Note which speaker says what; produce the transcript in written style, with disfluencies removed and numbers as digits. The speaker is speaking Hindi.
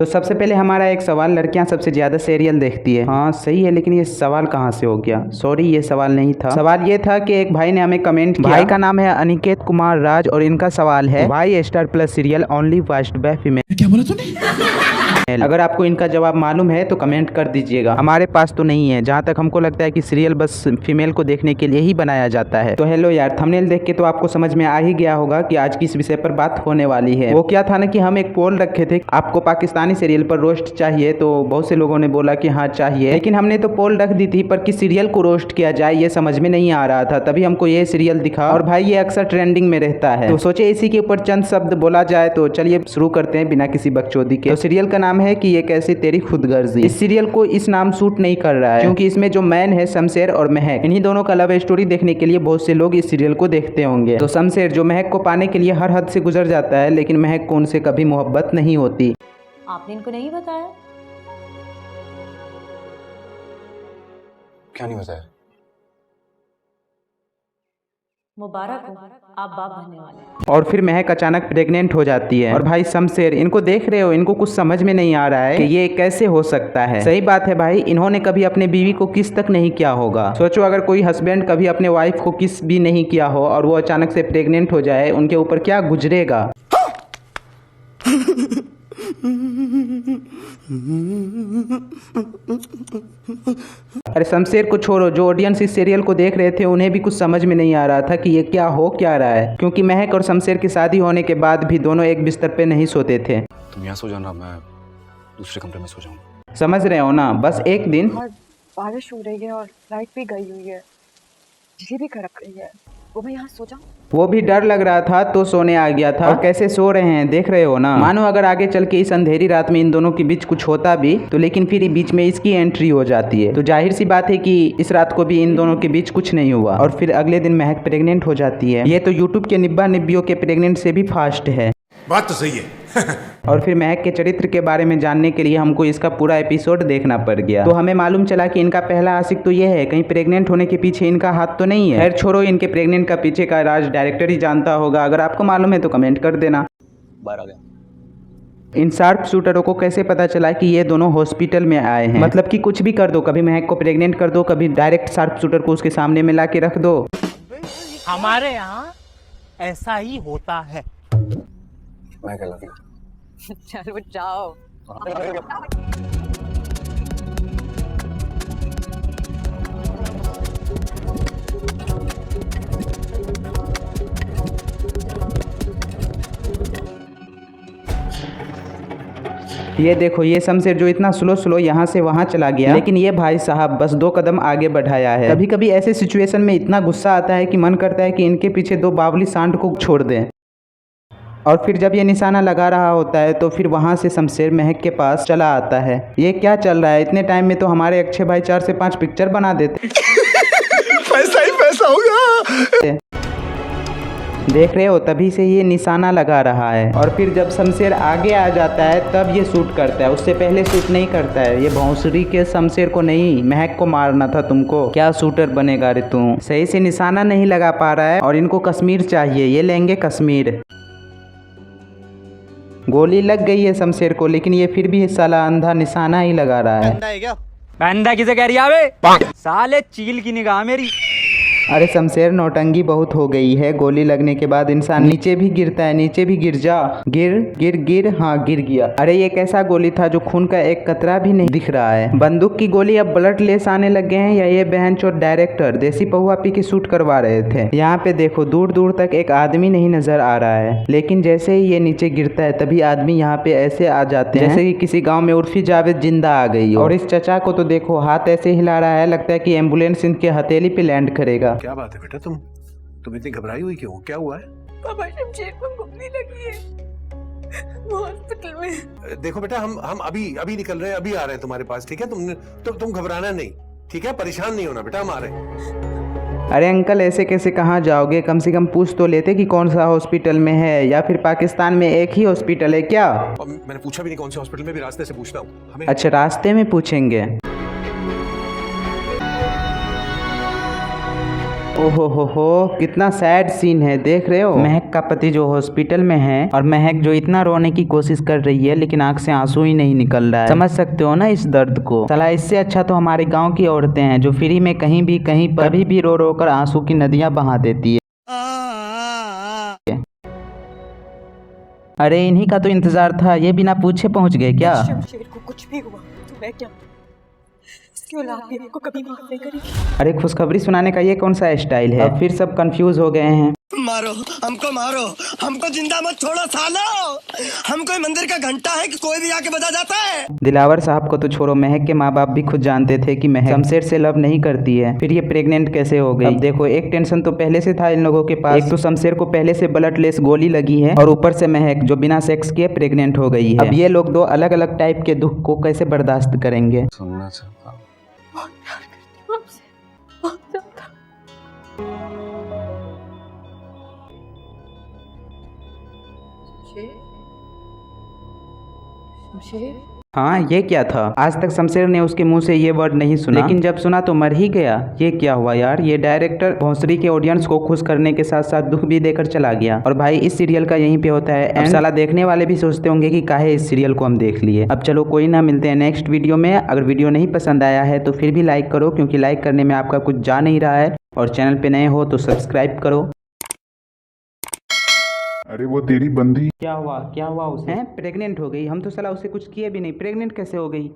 Speaker 1: तो सबसे पहले हमारा एक सवाल, लड़कियां सबसे ज्यादा सीरियल देखती है। हाँ सही है, लेकिन ये सवाल कहाँ से हो गया? सॉरी, ये सवाल नहीं था। सवाल ये था कि एक भाई ने हमें कमेंट किया। भाई का नाम है अनिकेत कुमार राज और इनका सवाल है, भाई star plus serial only watched by female.
Speaker 2: क्या बोला तूने?
Speaker 1: अगर आपको इनका जवाब मालूम है तो कमेंट कर दीजिएगा। हमारे पास तो नहीं है, जहाँ तक हमको लगता है कि सीरियल बस फीमेल को देखने के लिए ही बनाया जाता है। तो हेलो यार, थंबनेल देख के तो आपको समझ में आ ही गया होगा कि आज किस विषय पर बात होने वाली है। वो क्या था ना कि हम एक पोल रखे थे, आपको पाकिस्तानी सीरियल पर रोस्ट चाहिए, तो बहुत से लोगों ने बोला कि हाँ चाहिए, लेकिन हमने तो पोल रख दी थी पर किस सीरियल को रोस्ट किया जाए ये समझ में नहीं आ रहा था। तभी हमको ये सीरियल दिखा और भाई ये अक्सर ट्रेंडिंग में रहता है, तो सोचे इसी के ऊपर चंद शब्द बोला जाए। तो चलिए शुरू करते हैं बिना किसी बकचोदी के। तो सीरियल का नाम है कि ये कैसी तेरी खुदगर्जी। इस सीरियल को इस नाम सूट नहीं कर रहा है, क्योंकि इसमें जो मैन है शमशेर और महक, इन्हीं दोनों का लव स्टोरी देखने के लिए बहुत से लोग इस सीरियल को देखते होंगे। तो शमशेर जो महक को पाने के लिए हर हद से गुजर जाता है, लेकिन महक को उनसे कभी मोहब्बत नहीं होती।
Speaker 3: आपने इनको नहीं बताया?
Speaker 2: क्या नहीं बताया?
Speaker 3: मुबारक हो, आप बाप बनने वाले हैं।
Speaker 1: और फिर महक अचानक प्रेग्नेंट हो जाती है। और भाई शमशेर, इनको देख रहे हो, इनको कुछ समझ में नहीं आ रहा है कि ये कैसे हो सकता है। सही बात है भाई, इन्होंने कभी अपने बीवी को किस तक नहीं किया होगा। सोचो अगर कोई हस्बैंड कभी अपने वाइफ को किस भी नहीं किया हो और वो अचानक से प्रेग्नेंट हो जाए, उनके ऊपर क्या गुजरेगा। अरे शमशेर को छोड़ो, जो ऑडियंस इस सीरियल को देख रहे थे उन्हें भी कुछ समझ में नहीं आ रहा था कि ये क्या हो क्या रहा है, क्योंकि महक और शमशेर की शादी होने के बाद भी दोनों एक बिस्तर पे नहीं सोते थे।
Speaker 2: तुम यहाँ सो जाना, मैं दूसरे कमरे में सो जाऊंगा।
Speaker 1: समझ रहे हो ना? बस एक दिन
Speaker 4: और बारिश हो रही है और लाइट भी गई हुई है, बिजली भी कड़क रही है, वो मैं यहाँ सो जाऊँ?
Speaker 1: वो भी डर लग रहा था तो सोने आ गया था। और कैसे सो रहे हैं देख रहे हो ना। मानो अगर आगे चल के इस अंधेरी रात में इन दोनों के बीच कुछ होता भी तो, लेकिन फिर बीच में इसकी एंट्री हो जाती है, तो जाहिर सी बात है कि इस रात को भी इन दोनों के बीच कुछ नहीं हुआ। और फिर अगले दिन महक प्रेग्नेंट हो जाती है। ये तो यूट्यूब के निब्बा निब्बियों के प्रेग्नेंट से भी फास्ट है।
Speaker 2: बात तो सही है।
Speaker 1: और फिर महक के चरित्र के बारे में जानने के लिए हमको इसका पूरा एपिसोड देखना पड़ गया। तो हमें मालूम चला कि इनका पहला आशिक तो ये है, कहीं प्रेग्नेंट होने के पीछे इनका हाथ तो नहीं है। खैर छोड़ो, इनके प्रेग्नेंट का पीछे का राज डायरेक्टर ही जानता होगा। अगर आपको मालूम है तो कमेंट कर देना।
Speaker 2: बाहर आ गया।
Speaker 1: इन शार्प शूटरों को कैसे पता चला कि ये दोनों हॉस्पिटल में आए हैं? मतलब कि कुछ भी कर दो, कभी महक को प्रेग्नेंट कर दो, कभी डायरेक्ट शार्प शूटर को उसके सामने में ला के रख दो।
Speaker 5: हमारे यहाँ ऐसा ही होता है।
Speaker 2: मैं क्या लगी?
Speaker 4: चलो जाओ।
Speaker 1: ये देखो, ये शमशेर जो इतना स्लो यहाँ से वहाँ चला गया, लेकिन ये भाई साहब बस 2 कदम आगे बढ़ाया है। कभी कभी ऐसे सिचुएशन में इतना गुस्सा आता है कि मन करता है कि इनके पीछे 2 बावली सांड को छोड़ दें। और फिर जब ये निशाना लगा रहा होता है तो फिर वहाँ से शमशेर महक के पास चला आता है। ये क्या चल रहा है? इतने टाइम में तो हमारे अक्षय भाई 4 से 5 पिक्चर बना देते।
Speaker 2: पैसा ही पैसा होगा।
Speaker 1: देख रहे हो, तभी से ये निशाना लगा रहा है। और फिर जब शमशेर आगे आ जाता है तब ये शूट करता है, उससे पहले शूट नहीं करता है। ये भौंसरी के शमशेर को नहीं, महक को मारना था तुमको। क्या शूटर बनेगा रे तू? सही से निशाना नहीं लगा पा रहा है और इनको कश्मीर चाहिए। ये लेंगे कश्मीर। गोली लग गई है शमशेर को, लेकिन ये फिर भी साला अंधा निशाना ही लगा रहा है।
Speaker 5: बंदा किसे कह रही है? साले चील की निगाह मेरी।
Speaker 1: अरे शमशेर, नौटंगी बहुत हो गई है। गोली लगने के बाद इंसान नीचे भी गिरता है। नीचे भी गिर जा। गिर गिर गिर, हाँ गिर गया। अरे ये कैसा गोली था जो खून का एक कतरा भी नहीं दिख रहा है? बंदूक की गोली अब ब्लड लेस आने लग गए हैं, या ये बहनचोद डायरेक्टर देसी पहुआ पी के शूट करवा रहे थे? यहाँ पे देखो, दूर दूर तक एक आदमी नहीं नजर आ रहा है, लेकिन जैसे ही ये नीचे गिरता है तभी आदमी यहाँ पे ऐसे आ जाते हैं जैसे कि किसी गाँव में उर्फी जावेद जिंदा आ गई हो। और इस चचा को तो देखो, हाथ ऐसे हिला रहा है, लगता है कि एम्बुलेंस इनके हथेली पे लैंड करेगा।
Speaker 2: क्या बात है बेटा, तुम इतनी घबराई हुई क्यों? क्या हुआ है?
Speaker 4: पापा शमशेर को घुटने लगी है, वो हॉस्पिटल में।
Speaker 2: देखो बेटा, हम अभी निकल रहे हैं, अभी आ रहे हैं तुम्हारे पास, ठीक है? तुम घबराना नहीं, ठीक है? परेशान नहीं होना बेटा, हम आ रहे हैं।
Speaker 1: अरे अंकल, ऐसे कैसे कहाँ जाओगे? कम से कम पूछ तो लेते कि कौन सा हॉस्पिटल में है, या फिर पाकिस्तान में एक ही हॉस्पिटल है क्या?
Speaker 2: और मैंने पूछा भी नहीं कौन से हॉस्पिटल में, भी रास्ते से पूछता हूँ। हमें
Speaker 1: अच्छा, रास्ते में पूछेंगे। ओहो हो, कितना सैड सीन है, देख रहे हो। महक का पति जो हॉस्पिटल में है और महक जो इतना रोने की कोशिश कर रही है लेकिन आंख से आंसू ही नहीं निकल रहा है। समझ सकते हो ना इस दर्द को। साला इससे अच्छा तो हमारे गांव की औरतें हैं जो फ्री में कहीं भी कहीं पर कभी भी रो रो कर आंसू की नदियां बहा देती है। अरे इन्हीं का तो इंतजार था, ये बिना पूछे पहुंच गए क्या।
Speaker 4: शमशेर को कुछ भी हुआ तो मैं क्या, इसकी औलाद भी आपको कभी माफ नहीं करेगी।
Speaker 1: अरे खुशखबरी सुनाने का ये कौन सा स्टाइल है। अब फिर सब कंफ्यूज हो गए हैं।
Speaker 6: मारो, हमको जिंदा मत छोड़ो सालो। हम कोई मंदिर का घंटा है कि कोई भी आके बजा जाता है।
Speaker 1: दिलावर साहब को तो छोड़ो, महक के माँ बाप भी खुद जानते थे कि महक शमशेर से लव नहीं करती है, फिर ये प्रेग्नेंट कैसे हो गई। अब देखो, एक टेंशन तो पहले से था इन लोगों के पास। एक तो शमशेर को पहले से ब्लडलेस गोली लगी है और ऊपर से महक जो बिना सेक्स किए प्रेग्नेंट हो गई है। अब ये लोग दो अलग अलग टाइप के दुख को कैसे बर्दाश्त करेंगे।
Speaker 7: सुनना चाहता हूँ।
Speaker 4: बहुत प्यार करती हूँ आपसे, बहुत ज्यादा। शमशेर,
Speaker 1: हाँ, ये क्या था। आज तक शमशेर ने उसके मुंह से ये वर्ड नहीं सुना, लेकिन जब सुना तो मर ही गया। ये क्या हुआ यार। ये डायरेक्टर भोसड़ी के ऑडियंस को खुश करने के साथ साथ दुख भी देकर चला गया। और भाई इस सीरियल का यहीं पे होता है। अब साला देखने वाले भी सोचते होंगे कि काहे इस सीरियल को हम देख लिए। अब चलो कोई ना, मिलते हैं नेक्स्ट वीडियो में। अगर वीडियो नहीं पसंद आया है तो फिर भी लाइक करो, क्योंकि लाइक करने में आपका कुछ जा नहीं रहा है। और चैनल पे नए हो तो सब्सक्राइब करो।
Speaker 7: अरे वो तेरी बंदी
Speaker 1: क्या हुआ उसे। प्रेग्नेंट हो गई। हम तो साला उसे कुछ किए भी नहीं, प्रेग्नेंट कैसे हो गई।